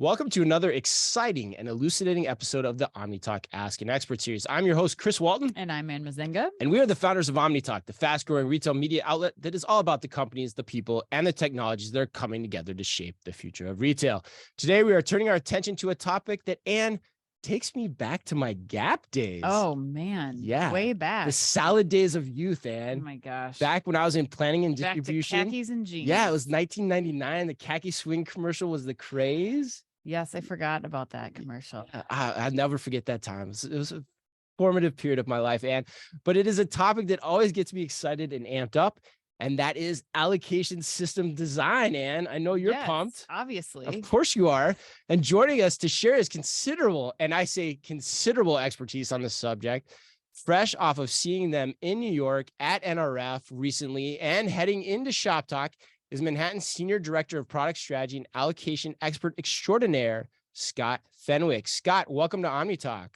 Welcome to another exciting and elucidating episode of the OmniTalk Ask an Expert series. I'm your host, Chris Walton. And I'm Mezzenga. And we are the founders of OmniTalk, the fast-growing retail media outlet that is all about the companies, the people, and the technologies that are coming together to shape the future of retail. Today, we are turning our attention to a topic that, Anne, takes me back to my Gap days. Oh, man. Yeah. Way back. The salad days of youth, Anne. Oh, my gosh. Back when I was in planning and back distribution. To khakis and jeans. Yeah, it was 1999. The khaki swing commercial was the craze. Yes, I forgot about that commercial. I'll never forget that time. It was a formative period of my life, but it is a topic that always gets me excited and amped up, and that is allocation system design. Anne, I know you're pumped. Obviously. Of course you are. And joining us to share his considerable, and I say considerable expertise on this subject, fresh off of seeing them in New York at NRF recently and heading into Shop Talk, is Manhattan's Senior Director of Product Strategy and Allocation Expert Extraordinaire, Scott Fenwick. Scott, welcome to OmniTalk.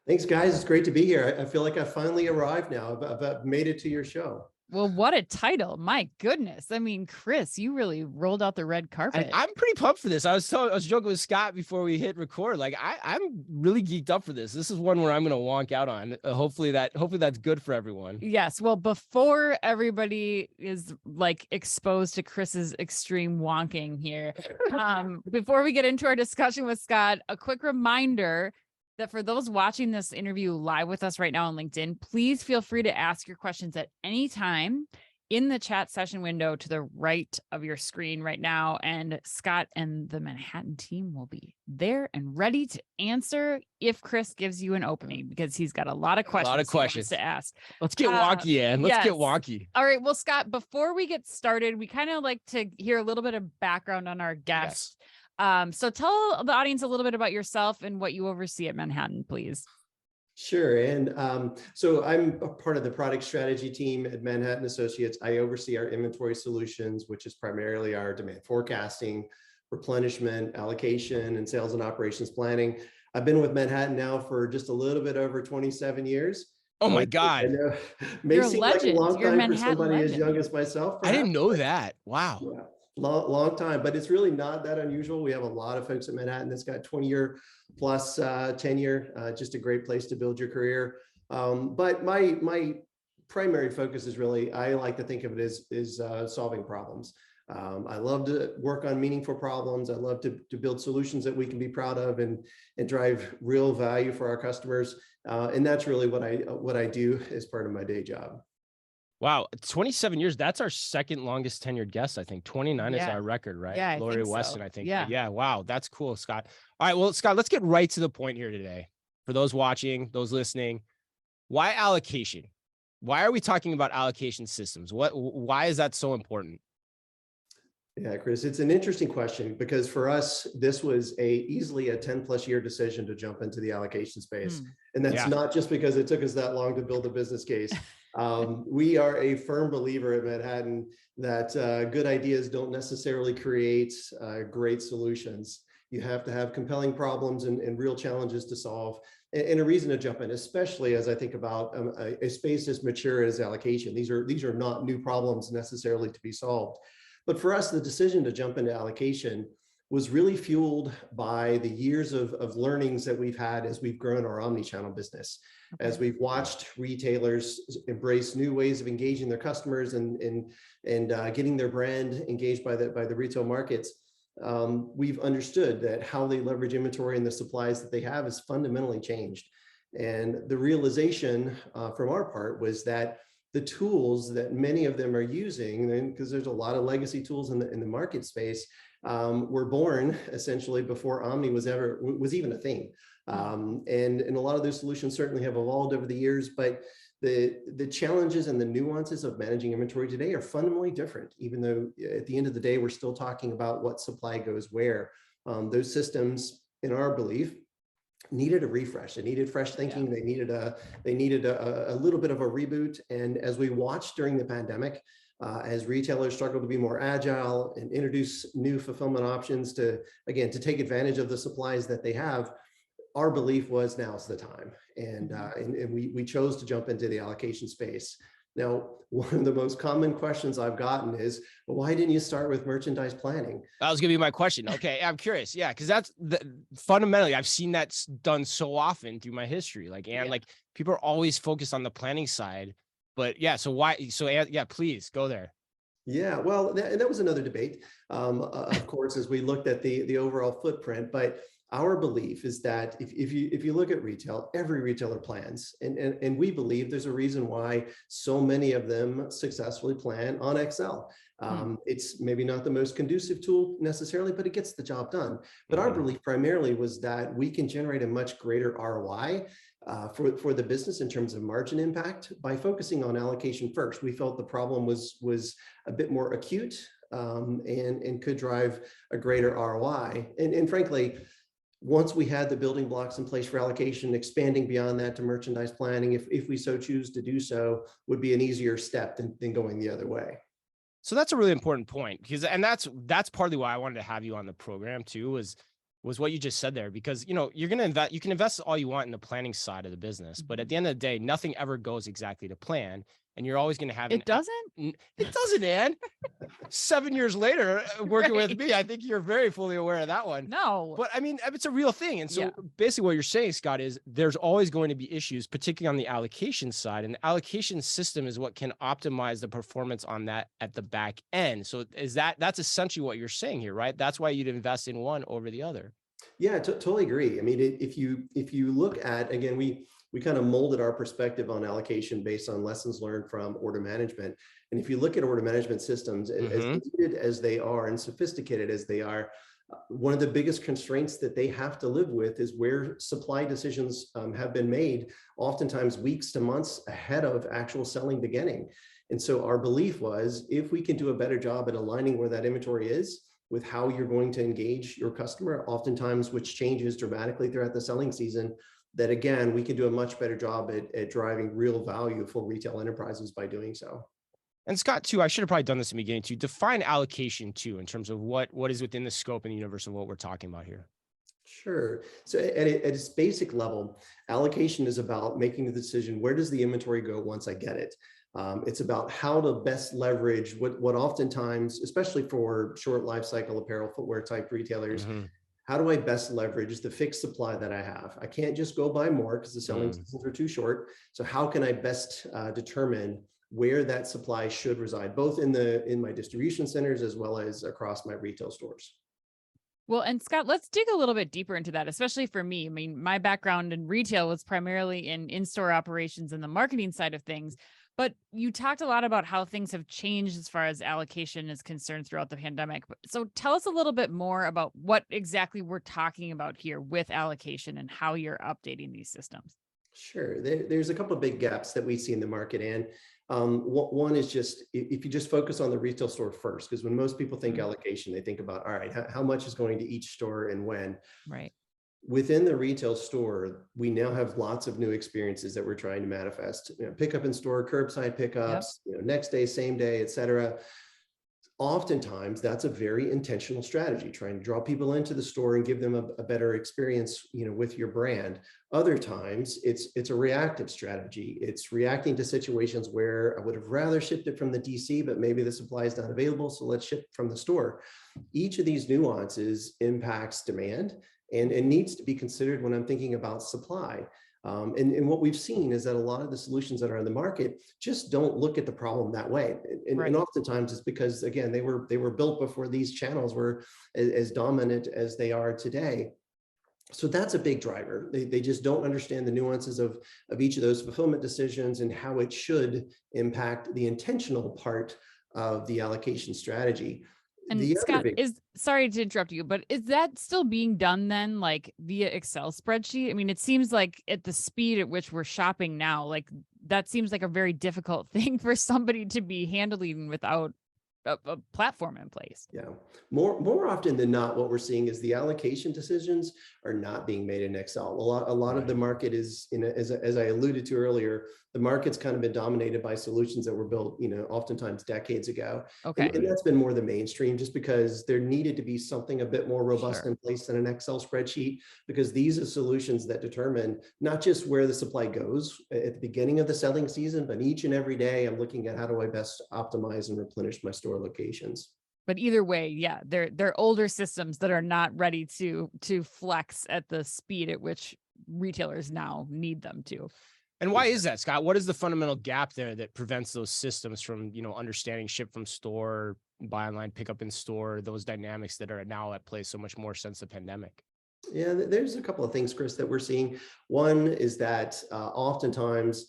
Thanks, guys. It's great to be here. I feel like I finally arrived now. I've made it to your show. Well, what a title. My goodness. I mean, Chris, you really rolled out the red carpet. I'm pretty pumped for this. I was joking with Scott before we hit record. Like I'm really geeked up for this. This is one where I'm going to wonk out on. Hopefully that's good for everyone. Yes. Well, before everybody is like exposed to Chris's extreme wonking here, before we get into our discussion with Scott, a quick reminder that for those watching this interview live with us right now on LinkedIn, please feel free to ask your questions at any time in the chat session window to the right of your screen right now. And Scott and the Manhattan team will be there and ready to answer if Chris gives you an opening, because he's got a lot of questions to ask. Let's get wonky, Ann. Let's get wonky. All right. Well, Scott, before we get started, we kind of like to hear a little bit of background on our guests. Yes. So tell the audience a little bit about yourself and what you oversee at Manhattan, please. Sure. And so I'm a part of the product strategy team at Manhattan Associates. I oversee our inventory solutions, which is primarily our demand forecasting, replenishment, allocation, and sales and operations planning. I've been with Manhattan now for just a little bit over 27 years. Oh my God. I know, may You're seem a legend. like a long You're time for somebody as young as myself. Perhaps. I didn't know that. Wow. Yeah. Long time, but it's really not that unusual. We have a lot of folks at Manhattan that's got 20-year plus tenure, just a great place to build your career. But my primary focus is really, I like to think of it as solving problems. I love to work on meaningful problems. I love to build solutions that we can be proud of and drive real value for our customers. And that's really what I do as part of my day job. Wow, 27 years. That's our second longest tenured guest, I think. 29 is our record, right? Yeah, Lori Weston, I think. Yeah. Wow, that's cool, Scott. All right, well, Scott, let's get right to the point here today. For those watching, those listening, why allocation? Why are we talking about allocation systems? Why is that so important? Yeah, Chris, it's an interesting question because for us, this was easily a 10+ year decision to jump into the allocation space. And that's not just because it took us that long to build a business case. We are a firm believer at Manhattan that good ideas don't necessarily create great solutions. You have to have compelling problems and real challenges to solve and a reason to jump in, especially as I think about a space as mature as allocation. These are not new problems necessarily to be solved. But for us, the decision to jump into allocation was really fueled by the years of learnings that we've had as we've grown our omni-channel business. Okay. As we've watched retailers embrace new ways of engaging their customers and getting their brand engaged by the retail markets, we've understood that how they leverage inventory and the supplies that they have has fundamentally changed. And the realization from our part was that the tools that many of them are using, because there's a lot of legacy tools in the market space, were born essentially before Omni was even a thing. And a lot of those solutions certainly have evolved over the years, but the challenges and the nuances of managing inventory today are fundamentally different, even though at the end of the day, we're still talking about what supply goes where. Those systems, in our belief, needed a refresh. They needed fresh thinking. Yeah. They needed a little bit of a reboot. And as we watched during the pandemic, as retailers struggle to be more agile and introduce new fulfillment options to take advantage of the supplies that they have, our belief was now's the time. And we chose to jump into the allocation space. Now, one of the most common questions I've gotten is, well, why didn't you start with merchandise planning? That was gonna be my question. Okay, I'm curious. Yeah, because that's fundamentally I've seen that done so often through my history. Like, and like people are always focused on the planning side, but yeah. So why? So yeah, please go there. Yeah, well, that was another debate, of course, as we looked at the overall footprint. But our belief is that if you look at retail, every retailer plans, and we believe there's a reason why so many of them successfully plan on Excel. It's maybe not the most conducive tool necessarily, but it gets the job done. But our belief primarily was that we can generate a much greater ROI for the business in terms of margin impact by focusing on allocation first. We felt the problem was a bit more acute, and could drive a greater ROI. And frankly, once we had the building blocks in place for allocation, expanding beyond that to merchandise planning, if we so choose to do so, would be an easier step than going the other way. So that's a really important point because, and that's partly why I wanted to have you on the program too, was what you just said there, because, you know, you're going to invest, you can invest all you want in the planning side of the business, but at the end of the day, nothing ever goes exactly to plan. And you're always going to have, it doesn't, Ann. 7 years later, working with me, I think you're very fully aware of that one. No, but I mean, it's a real thing. And so basically what you're saying, Scott, is there's always going to be issues, particularly on the allocation side, and the allocation system is what can optimize the performance on that at the back end. So that's essentially what you're saying here, right? That's why you'd invest in one over the other. Yeah, totally agree. I mean, if you look at, again, we kind of molded our perspective on allocation based on lessons learned from order management. And if you look at order management systems, as needed as they are and sophisticated as they are, one of the biggest constraints that they have to live with is where supply decisions have been made, oftentimes weeks to months ahead of actual selling beginning. And so our belief was, if we can do a better job at aligning where that inventory is with how you're going to engage your customer, oftentimes which changes dramatically throughout the selling season, that again, we can do a much better job at driving real value for retail enterprises by doing so. And Scott, too, I should have probably done this in the beginning to define allocation too, in terms of what is within the scope and the universe of what we're talking about here. Sure. So at its basic level, allocation is about making the decision, where does the inventory go once I get it? It's about how to best leverage what oftentimes, especially for short life cycle apparel, footwear type retailers, how do I best leverage the fixed supply that I have? I can't just go buy more because the selling seasons are too short. So how can I best determine where that supply should reside, both in my distribution centers as well as across my retail stores? Well, and Scott, let's dig a little bit deeper into that, especially for me. I mean, my background in retail was primarily in store operations and the marketing side of things. But you talked a lot about how things have changed as far as allocation is concerned throughout the pandemic. So tell us a little bit more about what exactly we're talking about here with allocation and how you're updating these systems. Sure. There's a couple of big gaps that we see in the market. And one is just, if you just focus on the retail store first, because when most people think allocation, they think about, all right, how much is going to each store and when? Right. Within the retail store, we now have lots of new experiences that we're trying to manifest. Pickup in store, curbside pickups, next day, same day, et cetera. Oftentimes, that's a very intentional strategy, trying to draw people into the store and give them a better experience, with your brand. Other times, it's a reactive strategy. It's reacting to situations where I would have rather shipped it from the DC, but maybe the supply is not available, so let's ship from the store. Each of these nuances impacts demand and needs to be considered when I'm thinking about supply. And what we've seen is that a lot of the solutions that are in the market just don't look at the problem that way. And oftentimes it's because, again, they were built before these channels were as dominant as they are today. So that's a big driver. They just don't understand the nuances of each of those fulfillment decisions and how it should impact the intentional part of the allocation strategy. And Scott, sorry to interrupt you, but is that still being done then, like via Excel spreadsheet? I mean, it seems like at the speed at which we're shopping now, like that seems like a very difficult thing for somebody to be handling without a platform in place. Yeah, more often than not, what we're seeing is the allocation decisions are not being made in Excel. A lot of the market is, as I alluded to earlier, the market's kind of been dominated by solutions that were built, oftentimes decades ago. Okay. And that's been more the mainstream, just because there needed to be something a bit more robust in place than an Excel spreadsheet, because these are solutions that determine not just where the supply goes at the beginning of the selling season, but each and every day I'm looking at how do I best optimize and replenish my store locations. But either way, yeah, they're older systems that are not ready to flex at the speed at which retailers now need them to. And why is that, Scott? What is the fundamental gap there that prevents those systems from, understanding ship from store, buy online, pick up in store, those dynamics that are now at play so much more since the pandemic? Yeah, there's a couple of things, Chris, that we're seeing. One is that oftentimes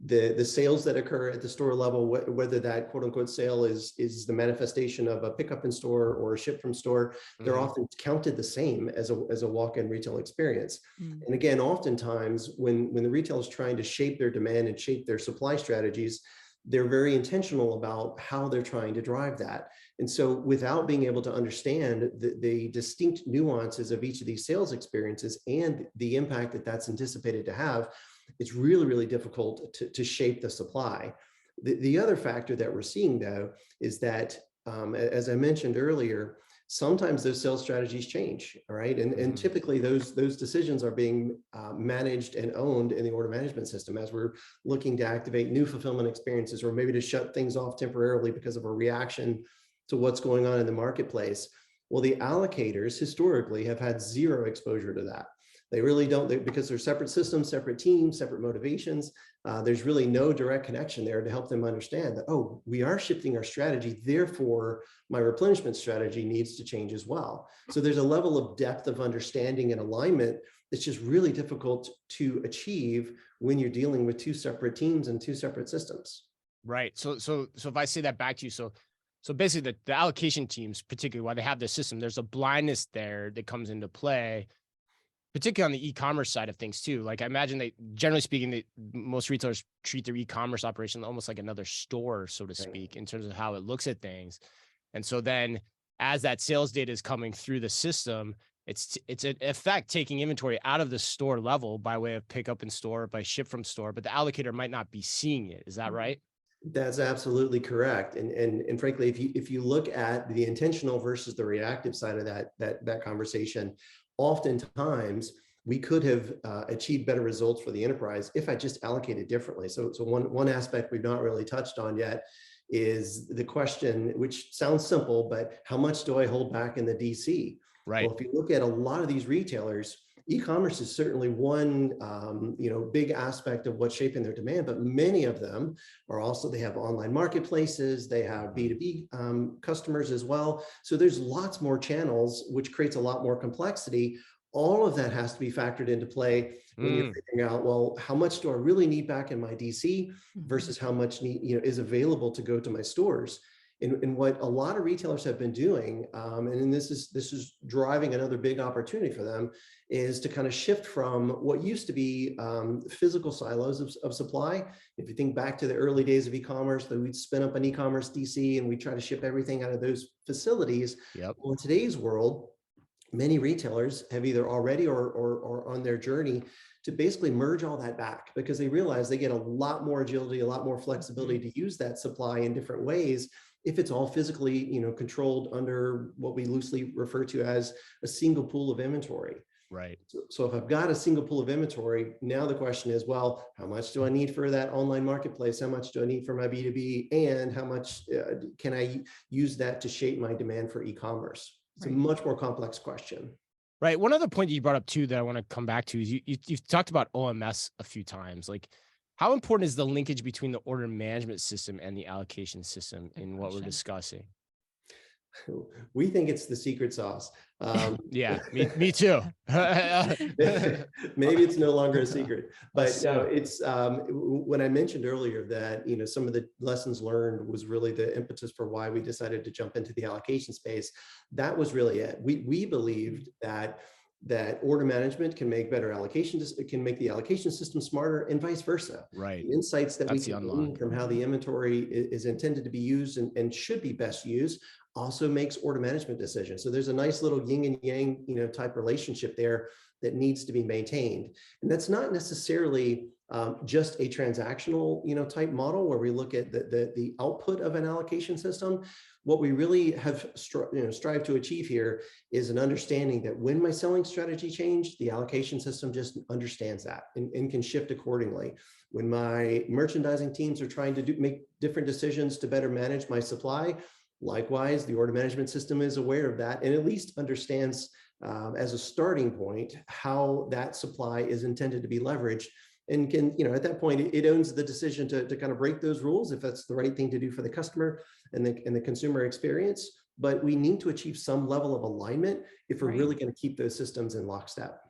the sales that occur at the store level, whether that quote unquote sale is the manifestation of a pickup in store or a ship from store, they're often counted the same as a walk-in retail experience. And again, oftentimes when the retailer is trying to shape their demand and shape their supply strategies, they're very intentional about how they're trying to drive that. And so without being able to understand the distinct nuances of each of these sales experiences and the impact that that's anticipated to have, it's really, really difficult to shape the supply. The other factor that we're seeing, though, is that, as I mentioned earlier, sometimes those sales strategies change, all right? And typically those decisions are being managed and owned in the order management system as we're looking to activate new fulfillment experiences, or maybe to shut things off temporarily because of a reaction to what's going on in the marketplace. Well, the allocators historically have had zero exposure to that. They really don't, because they're separate systems, separate teams, separate motivations. There's really no direct connection there to help them understand that, oh, we are shifting our strategy, therefore my replenishment strategy needs to change as well. So there's a level of depth of understanding and alignment that's just really difficult to achieve when you're dealing with two separate teams and two separate systems. Right. So if I say that back to you, so basically the allocation teams, particularly while they have their system, there's a blindness there that comes into play, particularly on the e-commerce side of things too. Like I imagine generally speaking, most retailers treat their e-commerce operation almost like another store, so to speak, in terms of how it looks at things. And so then as that sales data is coming through the system, it's in effect taking inventory out of the store level by way of pick up in store, by ship from store, but the allocator might not be seeing it. Is that right? That's absolutely correct. And frankly, if you look at the intentional versus the reactive side of that conversation, oftentimes we could have achieved better results for the enterprise if I just allocated differently. So one aspect we've not really touched on yet is the question, which sounds simple, but how much do I hold back in the DC? Right. Well, if you look at a lot of these retailers, e-commerce is certainly one big aspect of what's shaping their demand, but many of them are also, they have online marketplaces, they have B2B customers as well. So there's lots more channels, which creates a lot more complexity. All of that has to be factored into play when you're figuring out, well, how much do I really need back in my DC versus how much is available to go to my stores. And what a lot of retailers have been doing, and this is driving another big opportunity for them, is to kind of shift from what used to be physical silos of supply. If you think back to the early days of e-commerce, that we'd spin up an e-commerce DC and we try to ship everything out of those facilities. Yep. Well, in today's world, many retailers have either already or on their journey to basically merge all that back, because they realize they get a lot more agility, a lot more flexibility to use that supply in different ways if it's all physically, controlled under what we loosely refer to as a single pool of inventory. Right. So if I've got a single pool of inventory, now the question is, well, how much do I need for that online marketplace? How much do I need for my B2B? And how much can I use that to shape my demand for e-commerce? It's a much more complex question. Right. One other point that you brought up too that I want to come back to is you've talked about OMS a few times. Like, how important is the linkage between the order management system and the allocation system in what we're discussing? We think it's the secret sauce. Yeah, me too. Maybe it's no longer a secret, but it's when I mentioned earlier that some of the lessons learned was really the impetus for why we decided to jump into the allocation space. That was really it. We believed that that order management can make better allocations, it can make the allocation system smarter, and vice versa. Right. The insights that That's we the can unlock. glean from how the inventory is intended to be used and should be best used also makes order management decisions. So there's a nice little yin and yang, type relationship there that needs to be maintained. And that's not necessarily just a transactional, type model where we look at the output of an allocation system. What we really have strive to achieve here is an understanding that when my selling strategy changed, the allocation system just understands that and can shift accordingly. When my merchandising teams are trying to make different decisions to better manage my supply, likewise, the order management system is aware of that and at least understands as a starting point how that supply is intended to be leveraged, and can, at that point, it owns the decision to kind of break those rules if that's the right thing to do for the customer and the consumer experience. But we need to achieve some level of alignment if we're really going to keep those systems in lockstep.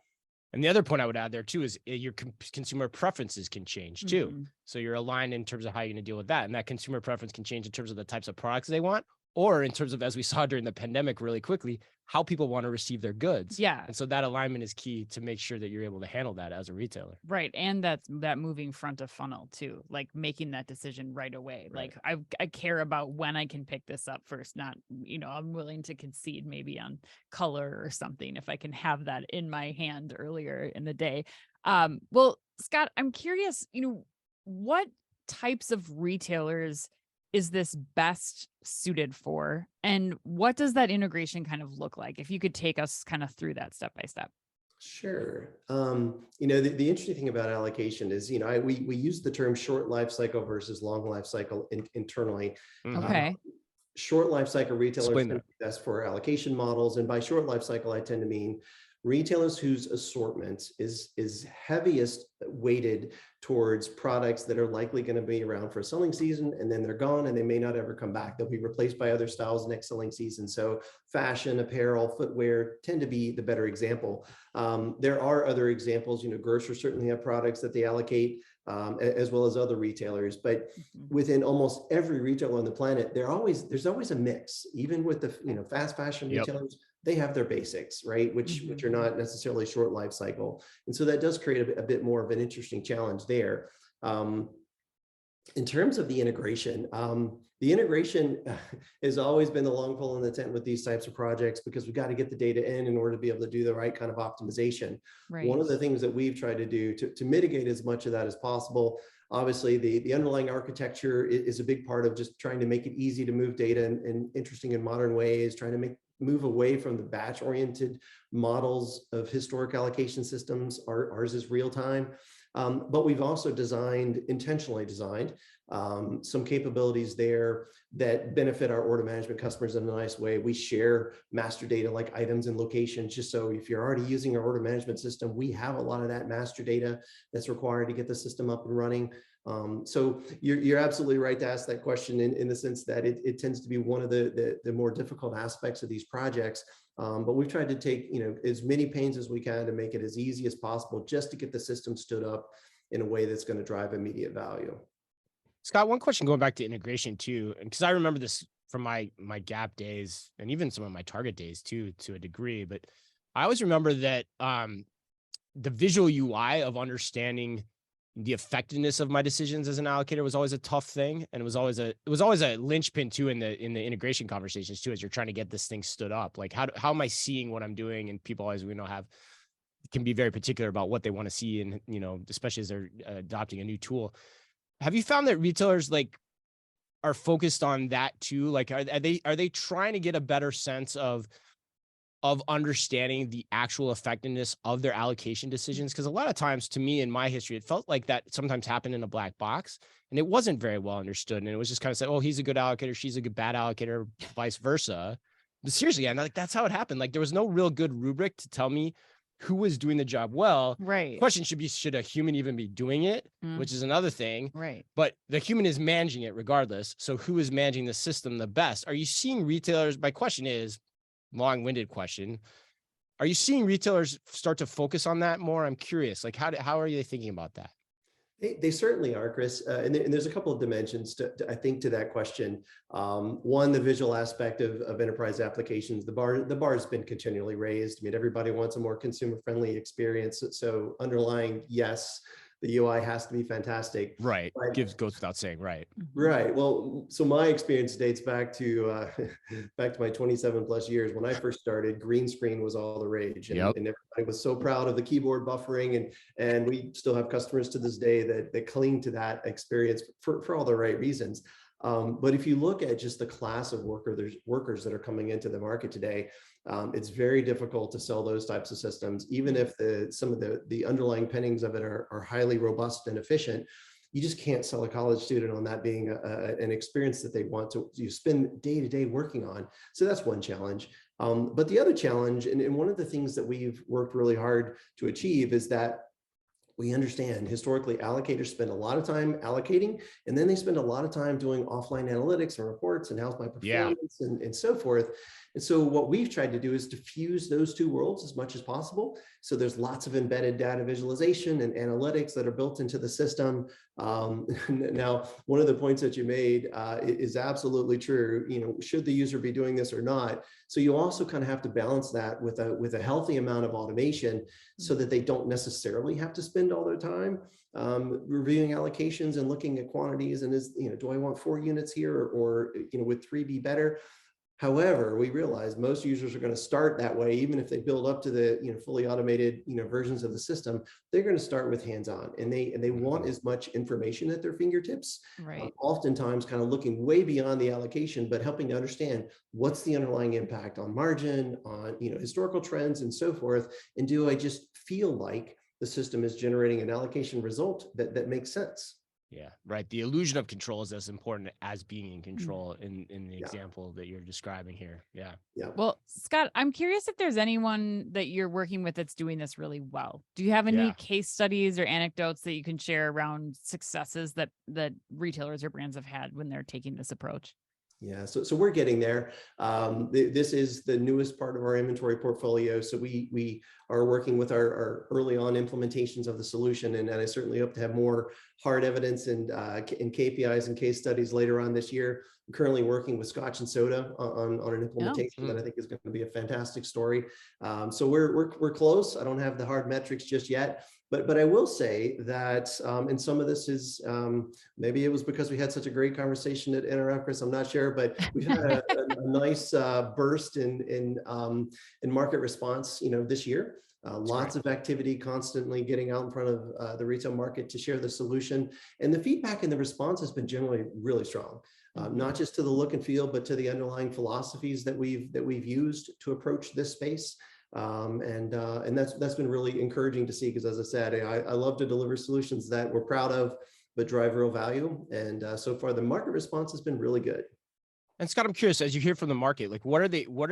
And the other point I would add there too is your consumer preferences can change too. So you're aligned in terms of how you're going to deal with that. And that consumer preference can change in terms of the types of products they want, or in terms of, as we saw during the pandemic really quickly, how people want to receive their goods. Yeah. And so that alignment is key to make sure that you're able to handle that as a retailer. Right. And that moving front of funnel too, like making that decision right away. Right. Like I care about when I can pick this up first, not, I'm willing to concede maybe on color or something if I can have that in my hand earlier in the day. Well, Scott, I'm curious, what types of retailers is this best suited for? And what does that integration kind of look like? If you could take us kind of through that step by step. Sure. The interesting thing about allocation is, we use the term short life cycle versus long life cycle internally. Okay. Short life cycle retailers tend to be best for allocation models. And by short life cycle, I tend to mean retailers whose assortment is heaviest weighted towards products that are likely going to be around for a selling season, and then they're gone and they may not ever come back. They'll be replaced by other styles next selling season. So fashion, apparel, footwear tend to be the better example. There are other examples, grocers certainly have products that they allocate, as well as other retailers, but within almost every retailer on the planet, there's always a mix. Even with the fast fashion retailers, they have their basics, right? Which are not necessarily short life cycle. And so that does create a bit more of an interesting challenge there. In terms of the integration has always been the long pole in the tent with these types of projects, because we've got to get the data in order to be able to do the right kind of optimization. Right. One of the things that we've tried to do to mitigate as much of that as possible, obviously the underlying architecture is a big part of just trying to make it easy to move data in interesting and modern ways, trying to move away from the batch-oriented models of historic allocation systems. Ours is real time. But we've also intentionally designed some capabilities there that benefit our order management customers in a nice way. We share master data like items and locations, just so if you're already using our order management system, we have a lot of that master data that's required to get the system up and running. So you're absolutely right to ask that question in the sense that it tends to be one of the more difficult aspects of these projects. But we've tried to take as many pains as we can to make it as easy as possible, just to get the system stood up in a way that's going to drive immediate value. Scott, one question going back to integration too, and because I remember this from my Gap days and even some of my Target days too, to a degree, but I always remember that the visual UI of understanding the effectiveness of my decisions as an allocator was always a tough thing. And it was always a linchpin too in the integration conversations too, as you're trying to get this thing stood up. Like how am I seeing what I'm doing? And people always, can be very particular about what they want to see. And, especially as they're adopting a new tool. Have you found that retailers are focused on that too? Like, are they trying to get a better sense of understanding the actual effectiveness of their allocation decisions? Because a lot of times, to me, in my history, it felt like that sometimes happened in a black box, and it wasn't very well understood. And it was just kind of said, oh, he's a good allocator, she's a good bad allocator, vice versa. But seriously, and that's how it happened. Like, there was no real good rubric to tell me who was doing the job well. Right. The question should be, should a human even be doing it? Which is another thing. Right. But the human is managing it regardless. So who is managing the system the best? Are you seeing retailers? My question is, long-winded question, are you seeing retailers start to focus on that more? I'm curious, like how are you thinking about that? They certainly are, Chris. And there's a couple of dimensions I think, to that question. One, the visual aspect of enterprise applications. The bar has been continually raised. I mean, everybody wants a more consumer-friendly experience. So underlying, yes, the UI has to be fantastic. Right. Goes without saying, right. Right. Well, so my experience dates back to back to my 27 plus years. When I first started, green screen was all the rage, and everybody was so proud of the keyboard buffering, and we still have customers to this day that cling to that experience for all the right reasons. But if you look at just the class of workers that are coming into the market today, it's very difficult to sell those types of systems, even if some of the underlying pinnings of it are highly robust and efficient. You just can't sell a college student on that being an experience that they want to spend day to day working on. So that's one challenge. But the other challenge, and one of the things that we've worked really hard to achieve, is that we understand historically allocators spend a lot of time allocating, and then they spend a lot of time doing offline analytics and reports and how's my performance and so forth. And so what we've tried to do is to fuse those two worlds as much as possible. So there's lots of embedded data visualization and analytics that are built into the system. Now, one of the points that you made is absolutely true. You know, should the user be doing this or not? So you also kind of have to balance that with a healthy amount of automation, so that they don't necessarily have to spend all their time reviewing allocations and looking at quantities. And do I want 4 units here, or would 3 be better? However, we realize most users are going to start that way. Even if they build up to the fully automated versions of the system, they're going to start with hands-on, and they want as much information at their fingertips. Right. Oftentimes, kind of looking way beyond the allocation, but helping to understand what's the underlying impact on margin, on historical trends, and so forth. And do I just feel like the system is generating an allocation result that makes sense? Yeah, right. The illusion of control is as important as being in control in the example that you're describing here. Yeah. Well, Scott, I'm curious if there's anyone that you're working with that's doing this really well. Do you have any case studies or anecdotes that you can share around successes that retailers or brands have had when they're taking this approach? Yeah, so we're getting there. This is the newest part of our inventory portfolio. So we are working with our early on implementations of the solution, and I certainly hope to have more hard evidence and KPIs and case studies later on this year. I'm currently working with Scotch and Soda on an implementation that I think is going to be a fantastic story. So we're close. I don't have the hard metrics just yet. But I will say that, and some of this is, maybe it was because we had such a great conversation at NRF, Chris, I'm not sure, but we've had a nice burst in market response, this year. Lots of activity, constantly getting out in front of the retail market to share the solution. And the feedback and the response has been generally really strong. Not just to the look and feel, but to the underlying philosophies that we've used to approach this space. And that's been really encouraging to see, because as I said, I love to deliver solutions that we're proud of, but drive real value. And so far the market response has been really good. And Scott, I'm curious, as you hear from the market, like, what are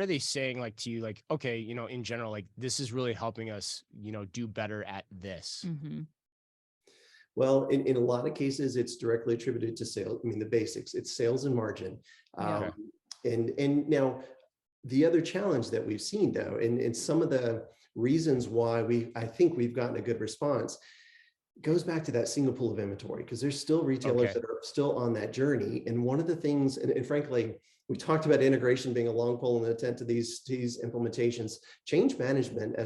they saying, like, to you, like, okay, in general, like, this is really helping us, do better at this? Mm-hmm. Well, in a lot of cases, it's directly attributed to sales. I mean, the basics, it's sales and margin. And now, the other challenge that we've seen, though, and some of the reasons why I think we've gotten a good response, goes back to that single pool of inventory, because there's still retailers that are still on that journey. And one of the things, and frankly, we talked about integration being a long pole in the tent to these implementations. Change management,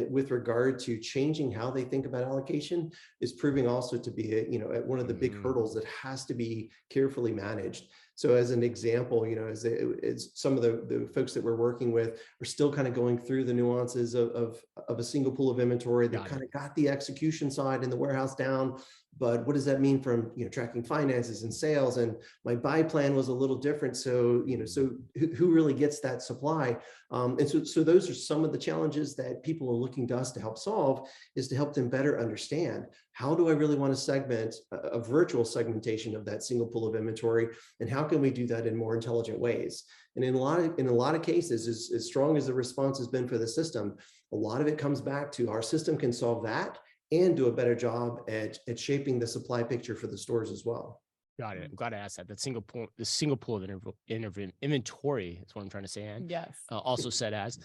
with regard to changing how they think about allocation, is proving also to be one of the big hurdles that has to be carefully managed. So as an example, as some of the folks that we're working with are still kind of going through the nuances of a single pool of inventory. They've kind of got the execution side in the warehouse down, but what does that mean from tracking finances and sales? And my buy plan was a little different. So so who really gets that supply? And so those are some of the challenges that people are looking to us to help solve, is to help them better understand, how do I really want to segment a virtual segmentation of that single pool of inventory, and how can we do that in more intelligent ways? And in a lot of cases, as strong as the response has been for the system, a lot of it comes back to our system can solve that and do a better job at shaping the supply picture for the stores as well. Got it. I'm glad I asked that. The single pool of inventory is what I'm trying to say. And yes, also said as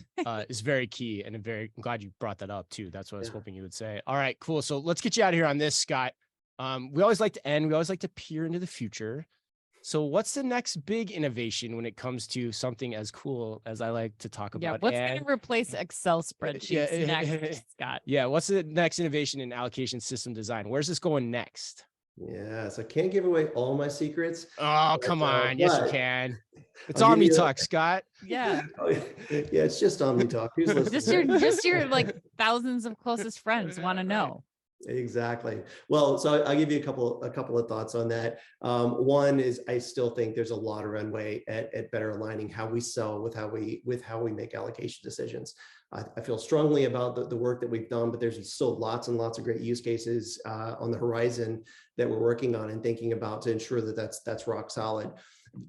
is very key, and I'm glad you brought that up too. That's what I was hoping you would say. All right, cool. So let's get you out of here on this, Scott. We always like to end. We always like to peer into the future. So what's the next big innovation when it comes to something as cool as I like to talk about? Yeah, what's going to replace Excel spreadsheets next, Scott? Yeah, what's the next innovation in allocation system design? Where's this going next? Yeah, so I can't give away all my secrets. Oh, come on. Yes, you can. It's I'll OmniTalk, Scott. Yeah. Yeah, it's just OmniTalk. Who's listening? Just your like thousands of closest friends want to know. Exactly. Well, so I'll give you a couple of thoughts on that. One is I still think there's a lot of runway at better aligning how we sell with how we make allocation decisions. I feel strongly about the work that we've done, but there's still lots and lots of great use cases on the horizon that we're working on and thinking about to ensure that that's rock solid.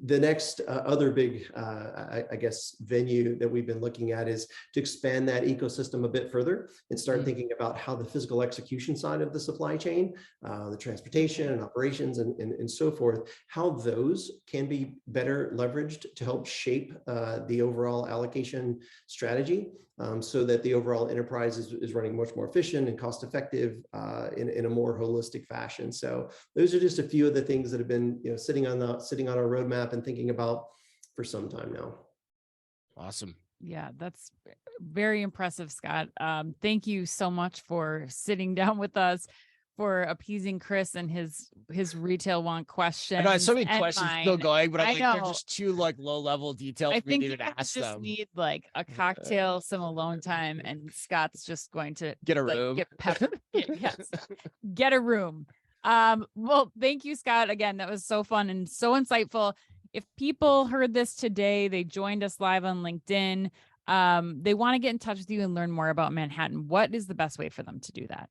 The next other big, I guess, venue that we've been looking at is to expand that ecosystem a bit further and start thinking about how the physical execution side of the supply chain, the transportation and operations and so forth, how those can be better leveraged to help shape the overall allocation strategy so that the overall enterprise is running much more efficient and cost effective in a more holistic fashion. So those are just a few of the things that have been sitting on our roadmap and thinking about for some time now. Awesome. Yeah, that's very impressive, Scott. Thank you so much for sitting down with us, for appeasing Chris and his retail want questions. I know I have so many questions still going, but they're just too low level details I for me think to even ask just them. Need like a cocktail, some alone time, and Scott's just going to get a room. Get peppered. Yes, get a room. Well, thank you, Scott. Again, that was so fun and so insightful. If people heard this today, they joined us live on LinkedIn. They want to get in touch with you and learn more about Manhattan. What is the best way for them to do that?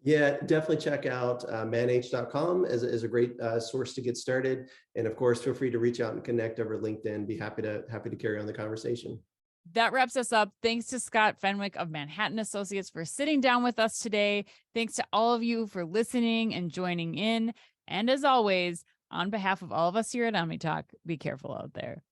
Yeah, definitely check out manh.com as a great source to get started. And of course, feel free to reach out and connect over LinkedIn. Be happy to carry on the conversation. That wraps us up. Thanks to Scott Fenwick of Manhattan Associates for sitting down with us today. Thanks to all of you for listening and joining in. And as always, on behalf of all of us here at OmniTalk, be careful out there.